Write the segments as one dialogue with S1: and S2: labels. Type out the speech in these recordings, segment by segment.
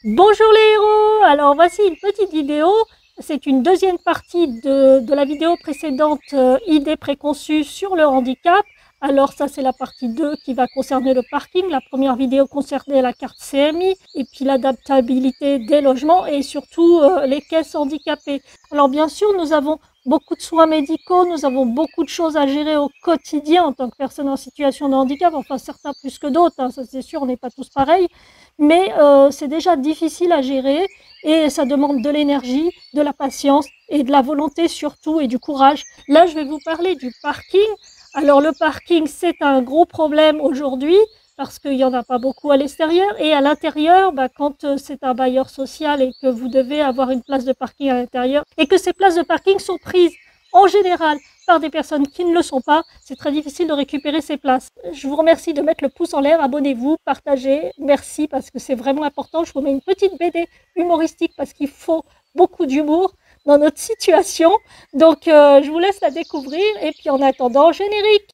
S1: Bonjour les héros. Alors voici une petite vidéo, c'est une deuxième partie de la vidéo précédente, idées préconçues sur le handicap. Alors ça c'est la partie 2 qui va concerner le parking. La première vidéo concernait la carte CMI et puis l'adaptabilité des logements et surtout les caisses handicapées. Alors bien sûr nous avons beaucoup de soins médicaux, nous avons beaucoup de choses à gérer au quotidien en tant que personne en situation de handicap, enfin certains plus que d'autres, hein, ça c'est sûr, on n'est pas tous pareils, mais c'est déjà difficile à gérer et ça demande de l'énergie, de la patience et de la volonté surtout et du courage. Là je vais vous parler du parking. Alors le parking c'est un gros problème aujourd'hui parce qu'il n'y en a pas beaucoup à l'extérieur et à l'intérieur, quand c'est un bailleur social et que vous devez avoir une place de parking à l'intérieur et que ces places de parking sont prises en général par des personnes qui ne le sont pas, c'est très difficile de récupérer ces places. Je vous remercie de mettre le pouce en l'air, abonnez-vous, partagez, merci parce que c'est vraiment important. Je vous mets une petite BD humoristique parce qu'il faut beaucoup d'humour dans notre situation. Donc je vous laisse la découvrir et puis en attendant, générique.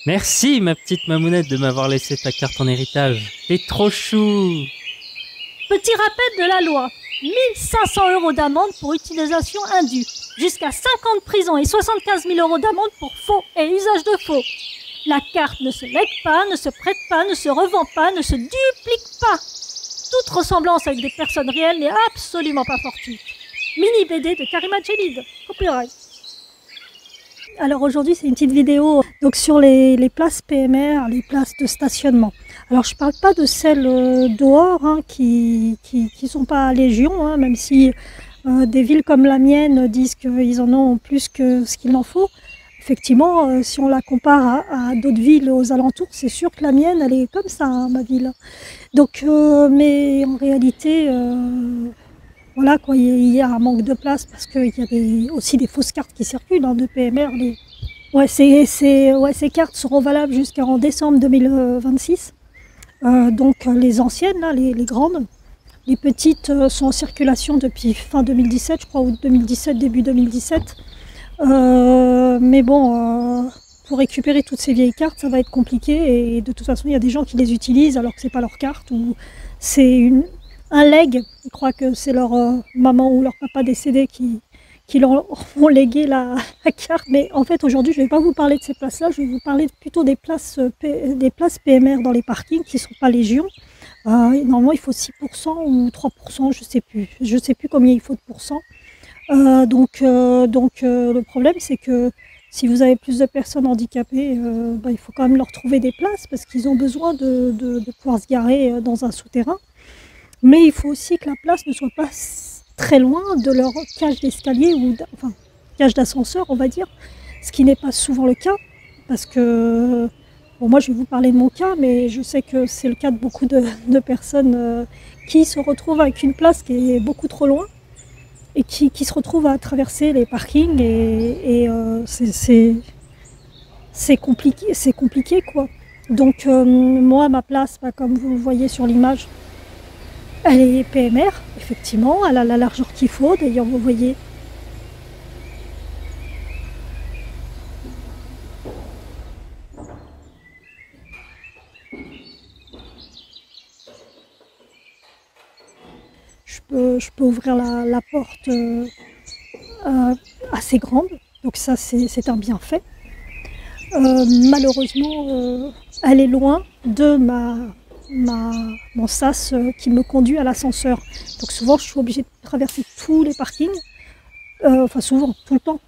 S2: Merci ma petite mamounette de m'avoir laissé ta carte en héritage. T'es trop chou.
S1: Petit rappel de la loi, 1500 € d'amende pour utilisation indue, jusqu'à 5 ans de prison et 75 000 € d'amende pour faux et usage de faux. La carte ne se lègue pas, ne se prête pas, ne se revend pas, ne se duplique pas. Toute ressemblance avec des personnes réelles n'est absolument pas fortuite. Mini BD de Karima Djelid, copyright. Alors aujourd'hui c'est une petite vidéo donc sur les places PMR, les places de stationnement. Alors je ne parle pas de celles dehors qui sont pas légion, hein, même si des villes comme la mienne disent qu'ils en ont plus que ce qu'il en faut. Effectivement, si on la compare à d'autres villes aux alentours, c'est sûr que la mienne elle est comme ça, hein, ma ville. Donc, mais en réalité, voilà quoi, il y a un manque de place parce qu'il y a aussi des fausses cartes qui circulent de PMR. Ouais, ces cartes seront valables jusqu'en décembre 2026. Donc les anciennes, là, les grandes. Les petites sont en circulation depuis fin 2017, je crois, ou 2017, début 2017. Mais bon, pour récupérer toutes ces vieilles cartes, ça va être compliqué. Et de toute façon, il y a des gens qui les utilisent alors que ce n'est pas leur carte. Ou c'est un leg. Ils croient que c'est leur maman ou leur papa décédé qui leur ont légué la carte. Mais en fait, aujourd'hui, je ne vais pas vous parler de ces places-là. Je vais vous parler plutôt des places PMR dans les parkings qui ne sont pas légion. Normalement, il faut 6% ou 3%, je ne sais plus. Je ne sais plus combien il faut de pourcents. Le problème, c'est que si vous avez plus de personnes handicapées, il faut quand même leur trouver des places parce qu'ils ont besoin de pouvoir se garer dans un souterrain. Mais il faut aussi que la place ne soit pas très loin de leur cage d'escalier ou cage d'ascenseur, on va dire, ce qui n'est pas souvent le cas parce que bon, moi je vais vous parler de mon cas, mais je sais que c'est le cas de beaucoup de personnes qui se retrouvent avec une place qui est beaucoup trop loin et qui se retrouvent à traverser les parkings et c'est compliqué quoi. Donc moi ma place, comme vous le voyez sur l'image, elle est PMR, effectivement, elle a la largeur qu'il faut. D'ailleurs, vous voyez, je peux ouvrir la porte assez grande, donc ça c'est un bienfait. Malheureusement, elle est loin de mon sas qui me conduit à l'ascenseur. Donc souvent, je suis obligée de traverser tous les parkings. Enfin souvent, tout le temps.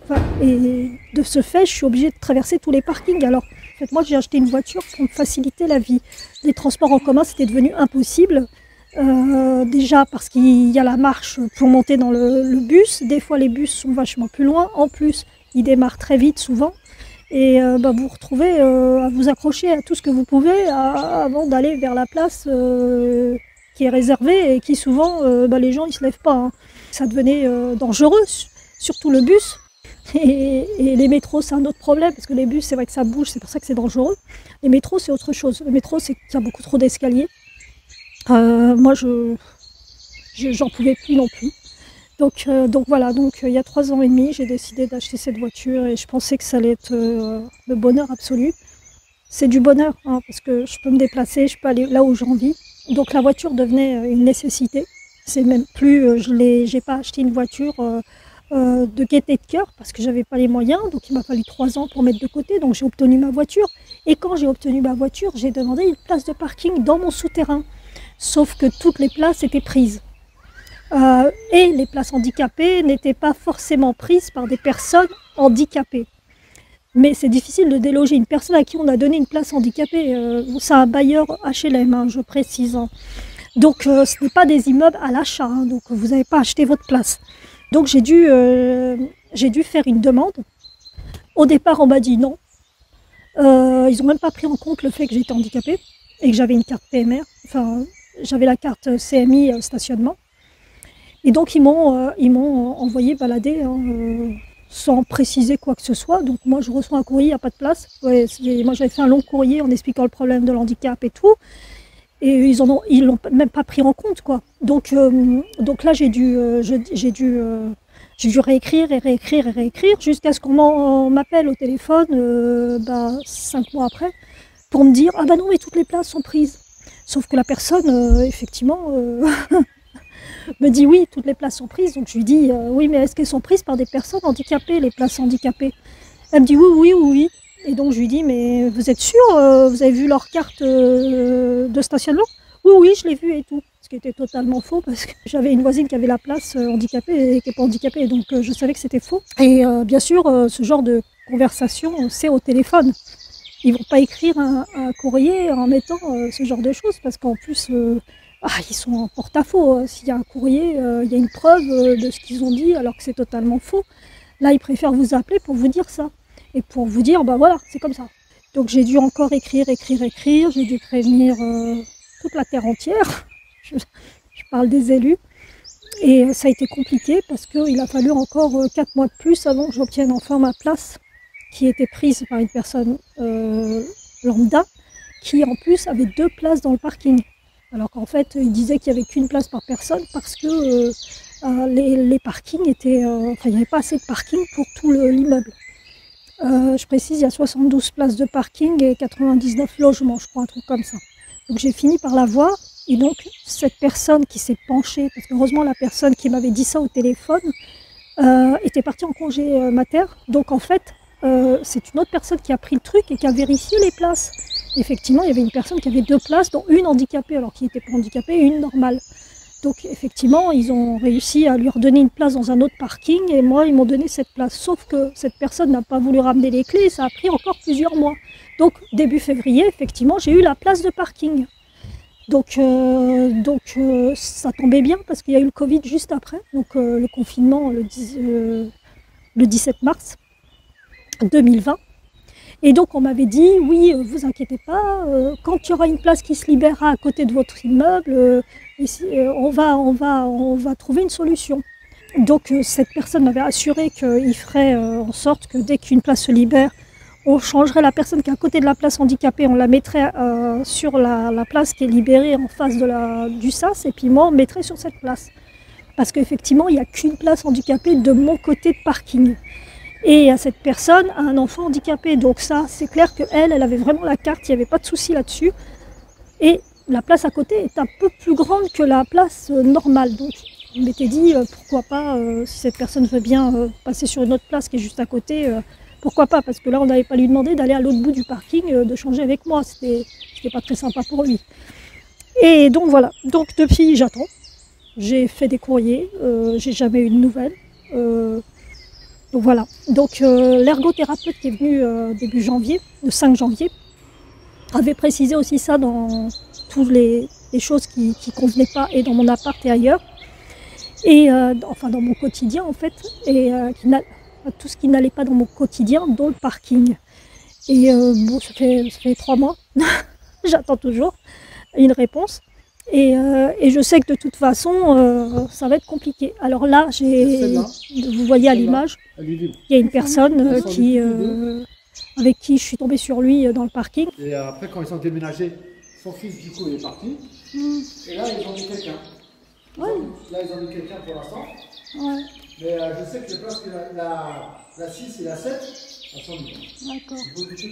S1: Et de ce fait, je suis obligée de traverser tous les parkings. Alors, en fait, moi, j'ai acheté une voiture pour me faciliter la vie. Les transports en commun, c'était devenu impossible. Déjà parce qu'il y a la marche pour monter dans le bus. Des fois, les bus sont vachement plus loin. En plus, ils démarrent très vite souvent. Et vous vous retrouvez à vous accrocher à tout ce que vous pouvez avant d'aller vers la place qui est réservée et qui souvent, les gens ils se lèvent pas. Hein. Ça devenait dangereux, surtout le bus. Et les métros, c'est un autre problème, parce que les bus, c'est vrai que ça bouge, c'est pour ça que c'est dangereux. Les métros, c'est autre chose. Le métro, c'est qu'il y a beaucoup trop d'escaliers. Moi, j'en pouvais plus non plus. Donc voilà, il y a 3 ans et demi, j'ai décidé d'acheter cette voiture et je pensais que ça allait être le bonheur absolu. C'est du bonheur, hein, parce que je peux me déplacer, je peux aller là où j'ai envie. Donc la voiture devenait une nécessité. C'est même plus, j'ai pas acheté une voiture de gaieté de cœur parce que j'avais pas les moyens, donc il m'a fallu 3 ans pour mettre de côté, donc j'ai obtenu ma voiture. Et quand j'ai obtenu ma voiture, j'ai demandé une place de parking dans mon souterrain. Sauf que toutes les places étaient prises. Et les places handicapées n'étaient pas forcément prises par des personnes handicapées. Mais c'est difficile de déloger une personne à qui on a donné une place handicapée. C'est un bailleur HLM, hein, je précise. Hein. Donc ce n'est pas des immeubles à l'achat, hein, donc vous n'avez pas acheté votre place. Donc j'ai dû faire une demande. Au départ, on m'a dit non. Ils n'ont même pas pris en compte le fait que j'étais handicapée et que j'avais une carte PMR. Enfin, j'avais la carte CMI stationnement. Et donc ils m'ont envoyé balader hein, sans préciser quoi que ce soit. Donc moi je reçois un courrier, il n'y a pas de place. Ouais, moi j'avais fait un long courrier en expliquant le problème de l'handicap et tout. Et ils l'ont même pas pris en compte quoi. Donc là j'ai dû réécrire et réécrire et réécrire jusqu'à ce qu'on m'appelle au téléphone 5 mois après pour me dire ah bah non mais toutes les places sont prises. Sauf que la personne effectivement me dit oui, toutes les places sont prises. Donc je lui dis oui, mais est-ce qu'elles sont prises par des personnes handicapées, les places handicapées? Elle me dit oui. Et donc je lui dis mais vous êtes sûr, vous avez vu leur carte de stationnement? Oui, je l'ai vu et tout. Ce qui était totalement faux parce que j'avais une voisine qui avait la place handicapée et qui n'est pas handicapée. Donc je savais que c'était faux. Et bien sûr, ce genre de conversation, c'est au téléphone. Ils ne vont pas écrire un courrier en mettant ce genre de choses parce qu'en plus... ils sont en porte-à-faux. S'il y a un courrier, il y a une preuve de ce qu'ils ont dit alors que c'est totalement faux. Là, ils préfèrent vous appeler pour vous dire ça. Et pour vous dire, voilà, c'est comme ça. Donc j'ai dû encore écrire. J'ai dû prévenir toute la terre entière. Je parle des élus. Et ça a été compliqué parce qu'il a fallu encore 4 mois de plus avant que j'obtienne enfin ma place qui était prise par une personne lambda qui en plus avait 2 places dans le parking. Alors qu'en fait, il disait qu'il n'y avait qu'une place par personne parce que les parkings étaient... il n'y avait pas assez de parking pour tout l'immeuble. Je précise, il y a 72 places de parking et 99 logements, je crois, un truc comme ça. Donc j'ai fini par la voir et donc cette personne qui s'est penchée, parce qu'heureusement la personne qui m'avait dit ça au téléphone était partie en congé mater. Donc en fait, c'est une autre personne qui a pris le truc et qui a vérifié les places. Effectivement, il y avait une personne qui avait 2 places, dont une handicapée, alors qu'il n'était pas handicapé, et une normale. Donc effectivement, ils ont réussi à lui redonner une place dans un autre parking, et moi, ils m'ont donné cette place. Sauf que cette personne n'a pas voulu ramener les clés, et ça a pris encore plusieurs mois. Donc début février, effectivement, j'ai eu la place de parking. Donc ça tombait bien, parce qu'il y a eu le Covid juste après, donc le confinement le 17 mars 2020. Et donc on m'avait dit, oui, vous inquiétez pas, quand il y aura une place qui se libérera à côté de votre immeuble, on va trouver une solution. Donc cette personne m'avait assuré qu'il ferait en sorte que dès qu'une place se libère, on changerait la personne qui est à côté de la place handicapée, on la mettrait sur la place qui est libérée en face du SAS, et puis moi on me mettrait sur cette place. Parce qu'effectivement, il n'y a qu'une place handicapée de mon côté de parking. Et cette personne a un enfant handicapé, donc ça, c'est clair qu'elle avait vraiment la carte, il n'y avait pas de souci là-dessus. Et la place à côté est un peu plus grande que la place normale. Donc je m'étais dit, pourquoi pas, si cette personne veut bien passer sur une autre place qui est juste à côté, pourquoi pas, parce que là, on n'avait pas lui demandé d'aller à l'autre bout du parking, de changer avec moi, c'était pas très sympa pour lui. Et donc voilà, donc depuis, j'attends. J'ai fait des courriers, j'ai jamais eu de nouvelles. Donc voilà, donc l'ergothérapeute qui est venu début janvier, le 5 janvier, avait précisé aussi ça dans toutes les choses qui ne convenaient pas et dans mon appart et ailleurs, et enfin dans mon quotidien en fait, et tout ce qui n'allait pas dans mon quotidien, dont le parking. Et bon, ça fait 3 mois, j'attends toujours une réponse. Et je sais que de toute façon, ça va être compliqué. Alors là, vous voyez à l'image, il y a une personne avec qui je suis tombée sur lui dans le parking.
S3: Et après, quand ils ont déménagé, son fils, du coup, il est parti. Et là, ils ont mis quelqu'un.
S1: Ouais.
S3: Là, ils ont mis quelqu'un pour l'instant.
S1: Ouais.
S3: Mais je sais que les places que la 6 et la 7, elles sont libres.
S1: D'accord.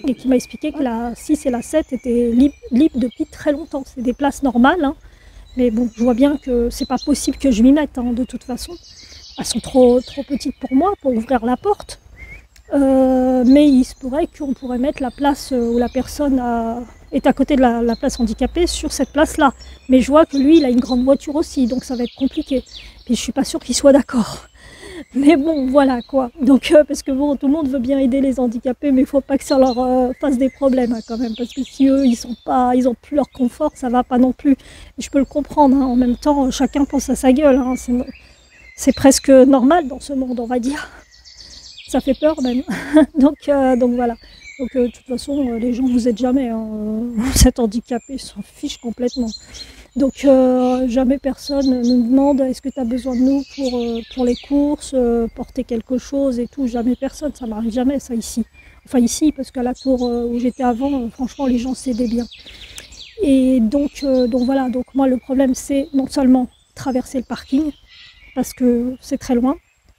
S1: Et qui m'a expliqué que la 6 et la 7 étaient libres depuis très longtemps. C'est des places normales, hein. Mais bon, je vois bien que c'est pas possible que je m'y mette, hein, de toute façon. Elles sont trop petites pour moi, pour ouvrir la porte. Mais il se pourrait qu'on pourrait mettre la place où la personne est à côté de la place handicapée sur cette place-là. Mais je vois que lui, il a une grande voiture aussi, donc ça va être compliqué. Puis je suis pas sûre qu'il soit d'accord. Mais bon, voilà quoi. Donc, parce que bon, tout le monde veut bien aider les handicapés, mais il faut pas que ça leur fasse des problèmes, hein, quand même. Parce que si eux, ils ont plus leur confort, ça va pas non plus. Et je peux le comprendre, hein. En même temps, chacun pense à sa gueule, hein. C'est presque normal dans ce monde, on va dire. Ça fait peur même. donc voilà. Donc de toute façon, les gens vous aident jamais, hein. Vous êtes handicapé, ils s'en fichent complètement. Donc jamais personne ne me demande est-ce que tu as besoin de nous pour les courses, porter quelque chose et tout. Jamais personne, ça m'arrive jamais ça ici. Enfin ici, parce qu'à la tour où j'étais avant, franchement les gens s'aidaient bien. Et donc voilà, donc moi le problème c'est non seulement traverser le parking, parce que c'est très loin.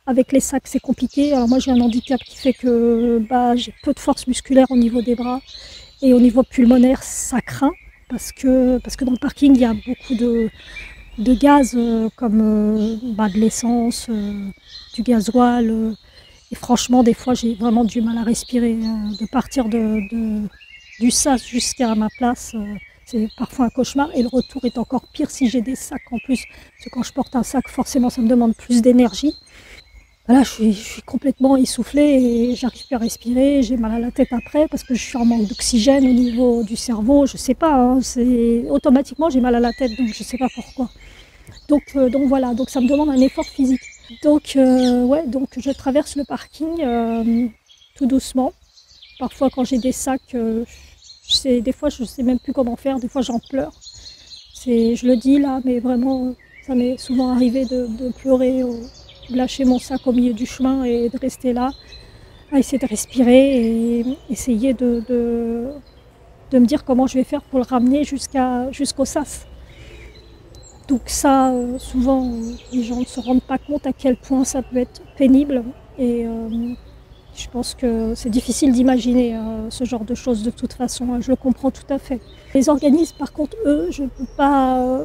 S1: Avec les sacs c'est compliqué. Alors moi j'ai un handicap qui fait que j'ai peu de force musculaire au niveau des bras. Et au niveau pulmonaire ça craint. Parce que dans le parking, il y a beaucoup de gaz comme de l'essence, du gasoil. Et franchement, des fois, j'ai vraiment du mal à respirer. De partir du sas jusqu'à ma place, c'est parfois un cauchemar. Et le retour est encore pire si j'ai des sacs en plus. Parce que quand je porte un sac, forcément, ça me demande plus d'énergie. Voilà, je suis complètement essoufflée et j'arrive plus à respirer, j'ai mal à la tête après parce que je suis en manque d'oxygène au niveau du cerveau, je sais pas, hein, automatiquement j'ai mal à la tête donc je sais pas pourquoi. Donc voilà, donc ça me demande un effort physique. Donc donc je traverse le parking tout doucement. Parfois quand j'ai des sacs, des fois je sais même plus comment faire, des fois j'en pleure. Je le dis là, mais vraiment ça m'est souvent arrivé de pleurer. Lâcher mon sac au milieu du chemin et de rester là, à essayer de respirer et essayer de me dire comment je vais faire pour le ramener jusqu'au sas. Donc ça, souvent, les gens ne se rendent pas compte à quel point ça peut être pénible et je pense que c'est difficile d'imaginer ce genre de choses de toute façon, hein, je le comprends tout à fait. Les organismes, par contre, eux, je ne peux pas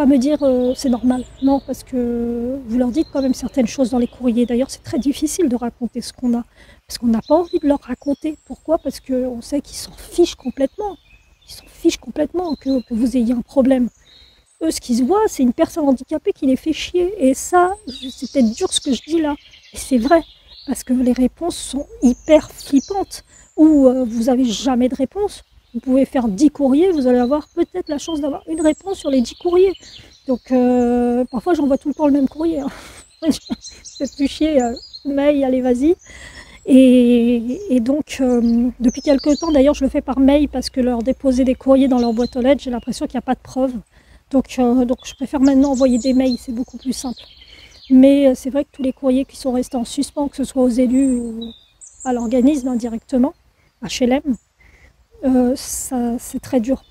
S1: me dire c'est normal. Non, parce que vous leur dites quand même certaines choses dans les courriers. D'ailleurs, c'est très difficile de raconter ce qu'on a. Parce qu'on n'a pas envie de leur raconter. Pourquoi? Parce qu'on sait qu'ils s'en fichent complètement. Ils s'en fichent complètement que vous ayez un problème. Eux, ce qu'ils voient, c'est une personne handicapée qui les fait chier. Et ça, c'est peut-être dur ce que je dis là. Et c'est vrai. Parce que les réponses sont hyper flippantes. Ou vous n'avez jamais de réponse. Vous pouvez faire 10 courriers, vous allez avoir peut-être la chance d'avoir une réponse sur les 10 courriers. Donc parfois j'envoie tout le temps le même courrier. Hein. C'est plus chier, mail, allez vas-y. Et donc depuis quelques temps d'ailleurs je le fais par mail parce que leur déposer des courriers dans leur boîte aux lettres, j'ai l'impression qu'il n'y a pas de preuves. Donc je préfère maintenant envoyer des mails, c'est beaucoup plus simple. Mais c'est vrai que tous les courriers qui sont restés en suspens, que ce soit aux élus ou à l'organisme indirectement, HLM, c'est très dur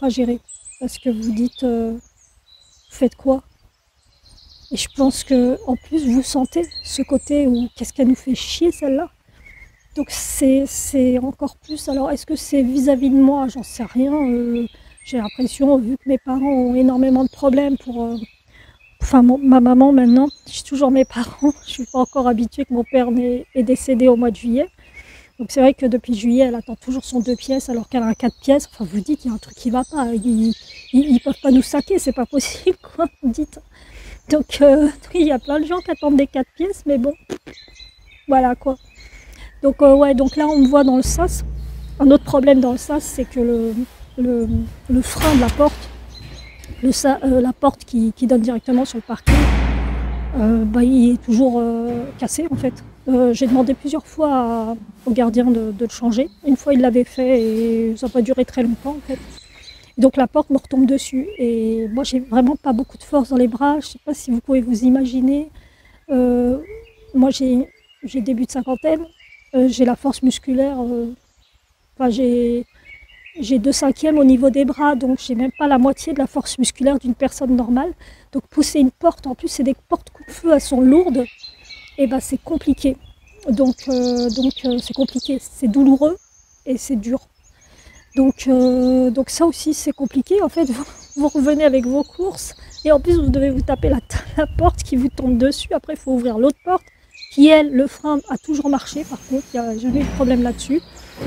S1: à gérer parce que vous dites vous faites quoi? Et je pense que en plus vous sentez ce côté où qu'est-ce qu'elle nous fait chier celle-là. Donc c'est encore plus. Alors est-ce que c'est vis-à-vis de moi? J'en sais rien. J'ai l'impression, vu que mes parents ont énormément de problèmes ma maman maintenant, j'ai toujours mes parents. Je suis pas encore habituée que mon père est décédé au mois de juillet. Donc c'est vrai que depuis juillet, elle attend toujours son 2 pièces alors qu'elle a un 4 pièces. Enfin, vous dites, il y a un truc qui va pas. Ils peuvent pas nous saquer, c'est pas possible, quoi, vous dites. Donc il y a plein de gens qui attendent des 4 pièces, mais bon, voilà, quoi. Donc donc là, on me voit dans le sas. Un autre problème dans le sas, c'est que le frein de la porte, la porte qui donne directement sur le parking, il est toujours cassé, en fait. J'ai demandé plusieurs fois au gardien de le changer. Une fois, il l'avait fait et ça n'a pas duré très longtemps en fait. Donc la porte me retombe dessus et moi j'ai vraiment pas beaucoup de force dans les bras. Je sais pas si vous pouvez vous imaginer. Moi j'ai début de cinquantaine, j'ai la force musculaire. Enfin j'ai 2/5 au niveau des bras, donc j'ai même pas la moitié de la force musculaire d'une personne normale. Donc pousser une porte, en plus c'est des portes coupe-feu, elles sont lourdes, et ben c'est compliqué. Donc c'est compliqué, c'est douloureux et c'est dur. Donc ça aussi c'est compliqué. En fait, vous revenez avec vos courses et en plus vous devez vous taper la porte qui vous tombe dessus. Après il faut ouvrir l'autre porte qui elle, le frein a toujours marché. Par contre, il n'y a jamais eu de problème là-dessus.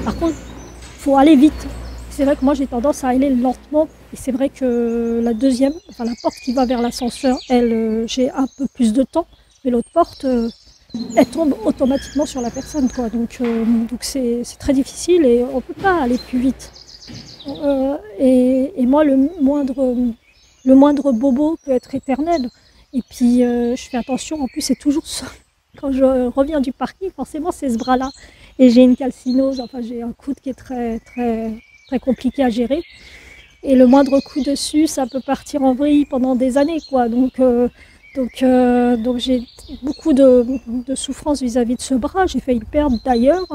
S1: Par contre, il faut aller vite. C'est vrai que moi j'ai tendance à aller lentement et c'est vrai que la deuxième, enfin la porte qui va vers l'ascenseur, elle, j'ai un peu plus de temps, mais l'autre porte, elle tombe automatiquement sur la personne, quoi. Donc c'est très difficile et on ne peut pas aller plus vite. Et moi, le moindre bobo peut être éternel. Et puis, je fais attention, en plus, c'est toujours ça. Quand je reviens du parking, forcément, c'est ce bras-là. Et j'ai une calcinose, enfin, j'ai un coude qui est très, très, très compliqué à gérer. Et le moindre coup dessus, ça peut partir en vrille pendant des années, quoi. Donc j'ai beaucoup de souffrance vis-à-vis de ce bras. J'ai failli le perdre d'ailleurs.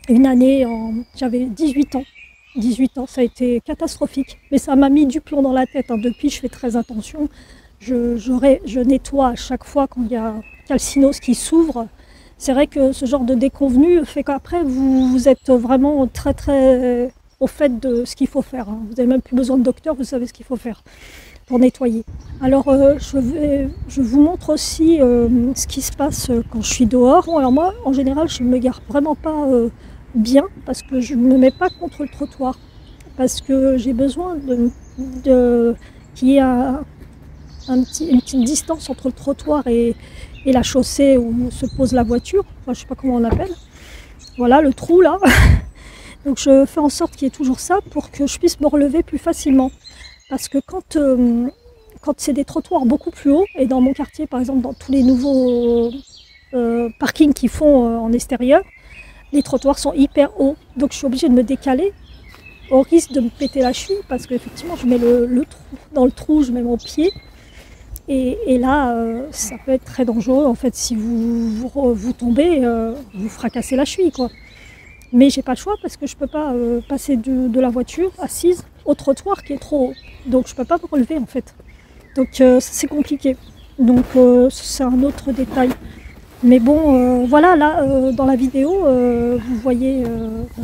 S1: Une année, j'avais 18 ans. 18 ans, ça a été catastrophique. Mais ça m'a mis du plomb dans la tête. Depuis, je fais très attention. Je nettoie à chaque fois quand il y a calcinose qui s'ouvre. C'est vrai que ce genre de déconvenu fait qu'après, vous êtes vraiment très, très au fait de ce qu'il faut faire. Vous n'avez même plus besoin de docteur, vous savez ce qu'il faut faire pour nettoyer. Alors, je vous montre aussi ce qui se passe quand je suis dehors. Bon, alors moi, en général, je ne me gare vraiment pas bien parce que je ne me mets pas contre le trottoir. Parce que j'ai besoin qu'il y ait une petite distance entre le trottoir et la chaussée où se pose la voiture. Enfin, je ne sais pas comment on l'appelle. Voilà, le trou là. Donc je fais en sorte qu'il y ait toujours ça pour que je puisse me relever plus facilement. Parce que quand c'est des trottoirs beaucoup plus hauts, et dans mon quartier par exemple, dans tous les nouveaux parkings qu'ils font en extérieur, les trottoirs sont hyper hauts. Donc je suis obligée de me décaler au risque de me péter la cheville parce qu'effectivement je mets le trou, dans le trou je mets mon pied. Et là, ça peut être très dangereux en fait si vous tombez, vous fracassez la cheville, quoi. Mais j'ai pas le choix parce que je peux pas passer de la voiture assise au trottoir qui est trop haut. Donc je peux pas me relever en fait. Donc c'est compliqué. Donc c'est un autre détail. Mais bon, voilà, là dans la vidéo, vous voyez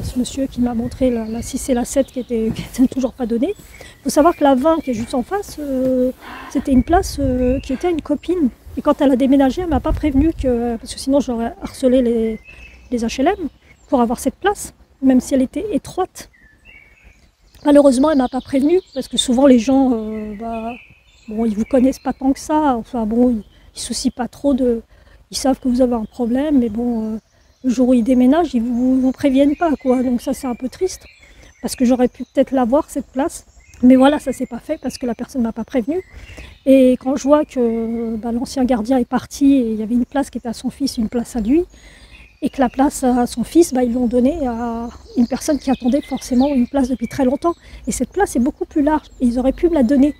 S1: ce monsieur qui m'a montré la 6 et la 7 qui était toujours pas donnée. Il faut savoir que la 20 qui est juste en face, c'était une place qui était à une copine. Et quand elle a déménagé, elle m'a pas prévenu parce que sinon j'aurais harcelé les HLM pour avoir cette place, même si elle était étroite. Malheureusement, elle m'a pas prévenu parce que souvent les gens, bon, ils vous connaissent pas tant que ça. Enfin bon, ils soucient pas trop ils savent que vous avez un problème, mais bon, le jour où ils déménagent, ils vous préviennent pas, quoi. Donc ça, c'est un peu triste parce que j'aurais pu peut-être l'avoir cette place. Mais voilà, ça s'est pas fait parce que la personne m'a pas prévenu. Et quand je vois que l'ancien gardien est parti et il y avait une place qui était à son fils, une place à lui, et que la place à son fils, ils l'ont donnée à une personne qui attendait forcément une place depuis très longtemps. Et cette place est beaucoup plus large. Et ils auraient pu me la donner.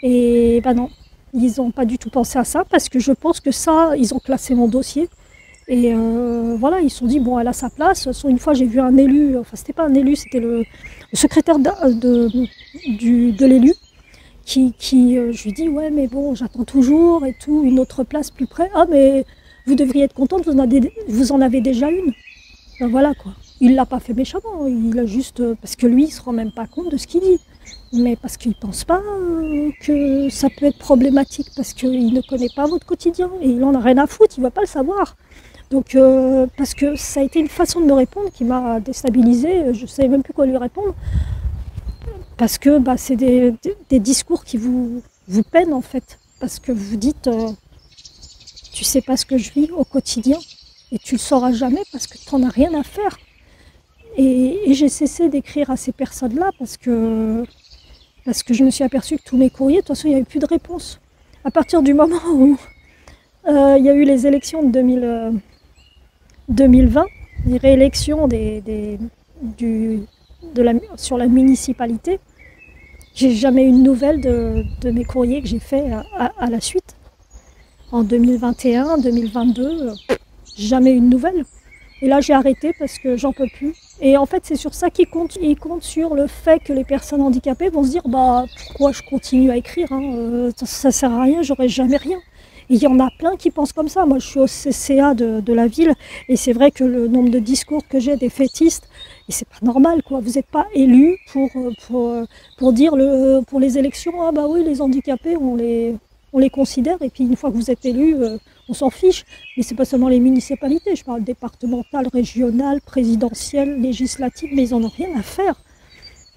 S1: Et non, ils n'ont pas du tout pensé à ça parce que je pense que ça, ils ont classé mon dossier. Et voilà, ils se sont dit, bon, elle a sa place. Une fois, j'ai vu un élu, enfin, c'était pas un élu, c'était le secrétaire de l'élu qui je lui dis, ouais, mais bon, j'attends toujours et tout, une autre place plus près. Ah, mais vous devriez être contente, vous en avez déjà une. Ben voilà, quoi. Il ne l'a pas fait méchamment, il a juste... parce que lui, il ne se rend même pas compte de ce qu'il dit. Mais parce qu'il ne pense pas que ça peut être problématique, parce qu'il ne connaît pas votre quotidien et il en a rien à foutre, il ne va pas le savoir. Donc, parce que ça a été une façon de me répondre qui m'a déstabilisée, je ne savais même plus quoi lui répondre. Parce que c'est des discours qui vous peinent en fait. Parce que vous dites, tu sais pas ce que je vis au quotidien et tu le sauras jamais parce que tu n'en as rien à faire. Et j'ai cessé d'écrire à ces personnes-là parce que je me suis aperçue que tous mes courriers, de toute façon, il n'y avait plus de réponse. À partir du moment où Il y a eu les élections de 2020, les réélections sur la municipalité. J'ai jamais eu de nouvelles de mes courriers que j'ai faits à la suite. En 2021, 2022, jamais eu de nouvelles. Et là, j'ai arrêté parce que j'en peux plus. Et en fait, c'est sur ça qu'ils comptent. Ils comptent sur le fait que les personnes handicapées vont se dire bah, pourquoi je continue à écrire, hein, ça sert à rien, j'aurai jamais rien. Et il y en a plein qui pensent comme ça. Moi, je suis au CCA de la ville et c'est vrai que le nombre de discours que j'ai des fétistes, et c'est pas normal, quoi. Vous n'êtes pas élu pour dire pour les élections, ah bah oui, les handicapés, on les considère et puis une fois que vous êtes élu, on s'en fiche. Mais c'est pas seulement les municipalités, je parle départementales, régionales, présidentielles, législatives, mais ils en ont rien à faire.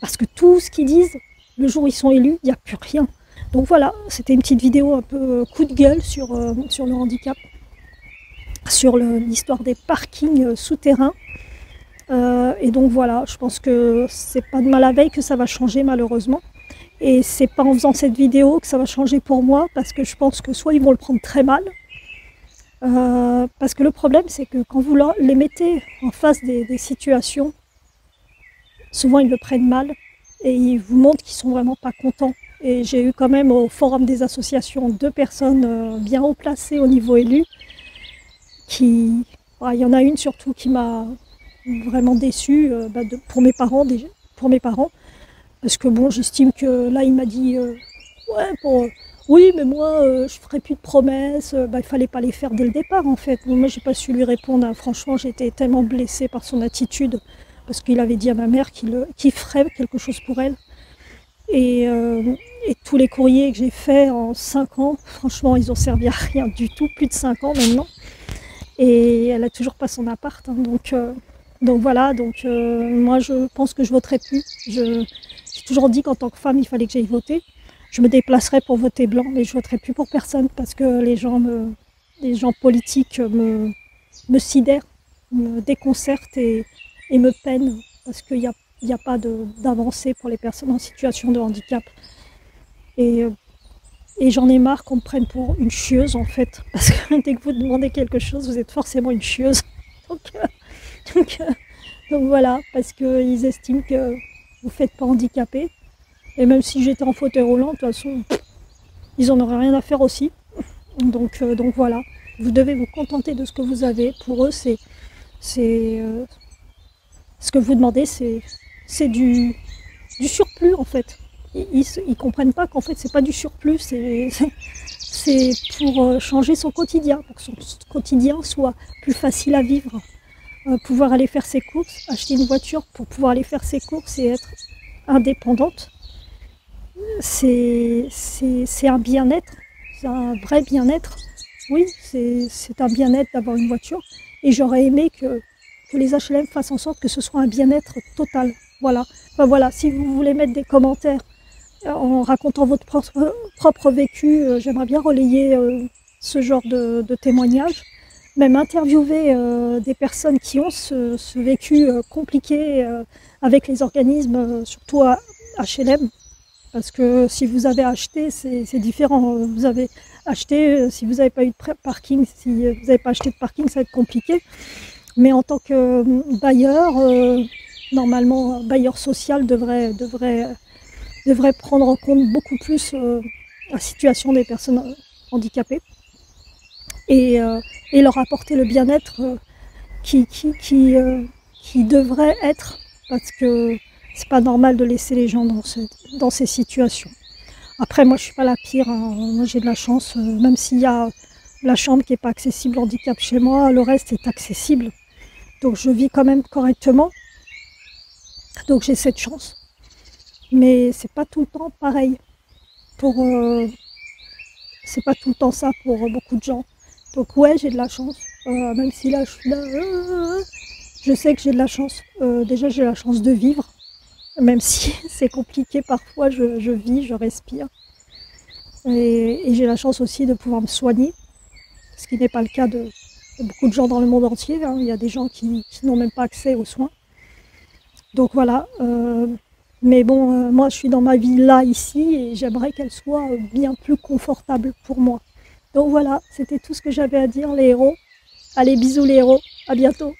S1: Parce que tout ce qu'ils disent, le jour où ils sont élus, il n'y a plus rien. Donc voilà, c'était une petite vidéo un peu coup de gueule sur le handicap, sur l'histoire des parkings souterrains. Et donc voilà, je pense que c'est pas de mal à veille que ça va changer malheureusement. Et c'est pas en faisant cette vidéo que ça va changer pour moi, parce que je pense que soit ils vont le prendre très mal, parce que le problème c'est que quand vous les mettez en face des situations, souvent ils le prennent mal et ils vous montrent qu'ils sont vraiment pas contents. Et j'ai eu quand même au forum des associations 2 personnes bien haut placées au niveau élu. Il y en a une surtout qui m'a vraiment déçue pour mes parents déjà, parce que bon, j'estime que là il m'a dit oui mais moi je ferai plus de promesses, il fallait pas les faire dès le départ en fait. Moi j'ai pas su lui répondre, hein. Franchement j'étais tellement blessée par son attitude parce qu'il avait dit à ma mère qu'il ferait quelque chose pour elle. Et tous les courriers que j'ai faits en 5 ans, franchement, ils ont servi à rien du tout, plus de 5 ans maintenant. Et elle n'a toujours pas son appart, hein, donc voilà, moi je pense que je voterai plus. J'ai toujours dit qu'en tant que femme, il fallait que j'aille voter. Je me déplacerai pour voter blanc, mais je voterai plus pour personne parce que les gens politiques me sidèrent, me déconcertent et me peinent parce qu'il n'y a pas d'avancée pour les personnes en situation de handicap. Et j'en ai marre qu'on me prenne pour une chieuse en fait, parce que dès que vous demandez quelque chose, vous êtes forcément une chieuse. Donc voilà, parce qu'ils estiment que vous ne faites pas handicapé. Et même si j'étais en fauteuil roulant, de toute façon, ils n'en auraient rien à faire aussi. Donc voilà, vous devez vous contenter de ce que vous avez. Pour eux, ce que vous demandez, c'est du surplus en fait. Ils comprennent pas qu'en fait c'est pas du surplus, c'est pour changer son quotidien, pour que son quotidien soit plus facile à vivre. Pouvoir aller faire ses courses, acheter une voiture pour pouvoir aller faire ses courses et être indépendante, c'est un bien-être, c'est un vrai bien-être. Oui, c'est un bien-être d'avoir une voiture et j'aurais aimé que les HLM fassent en sorte que ce soit un bien-être total. Voilà. Voilà, si vous voulez mettre des commentaires en racontant votre propre vécu, j'aimerais bien relayer ce genre de témoignages, même interviewer des personnes qui ont ce vécu compliqué avec les organismes, surtout à HLM, parce que si vous avez acheté, c'est différent. Vous avez acheté, si vous n'avez pas eu de parking, si vous n'avez pas acheté de parking, ça va être compliqué. Mais en tant que bailleur, normalement, bailleur social devrait prendre en compte beaucoup plus la situation des personnes handicapées et leur apporter le bien-être qui devrait être, parce que c'est pas normal de laisser les gens dans ces situations. Après, moi, je suis pas la pire, hein. Moi, j'ai de la chance, même s'il y a la chambre qui n'est pas accessible au handicap chez moi, le reste est accessible. Donc, je vis quand même correctement. Donc, j'ai cette chance. Mais c'est pas tout le temps pareil. C'est pas tout le temps ça pour beaucoup de gens. Donc ouais, j'ai de la chance. Même si là, je suis là, je sais que j'ai de la chance. Déjà, j'ai la chance de vivre. Même si c'est compliqué parfois, je vis, je respire. Et j'ai la chance aussi de pouvoir me soigner. Ce qui n'est pas le cas de beaucoup de gens dans le monde entier, hein. Il y a des gens qui n'ont même pas accès aux soins. Donc voilà. Mais bon, moi je suis dans ma vie là, ici, et j'aimerais qu'elle soit bien plus confortable pour moi. Donc voilà, c'était tout ce que j'avais à dire, les héros. Allez, bisous les héros, à bientôt.